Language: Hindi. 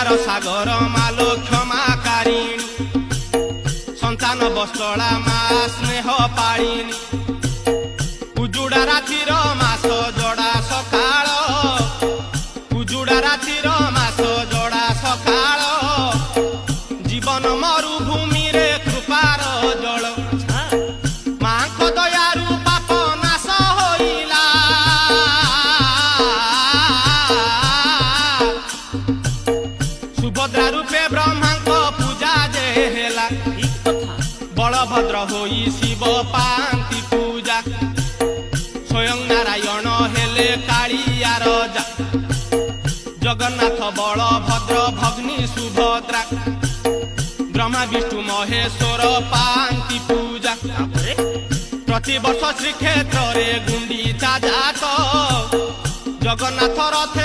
दयार सागर मालो क्षमाकारिणी संतान बस्तला मा स्नेह पाळिनी उजुड़ा रातिर मास जोड़ा सकाळ उजुड़ा रातिर मास जोड़ा सकाळ जीवन मरुभूमि रे कृपार जल मांख दयारु पाप नाश होइला सुभद्रा रूपे ब्रह्मांक पूजा जे हेला बलभद्र होई शिव पांति पूजा स्वयं नारायण हेले कालिया राजा जगन्नाथ बलभद्र भग्नी सुभद्रा ब्रह्मा विष्णु महेश्वर पांति पूजा प्रति वर्ष श्रीक्षेत्र रे गुंडीचा जात जगन्नाथ रथे।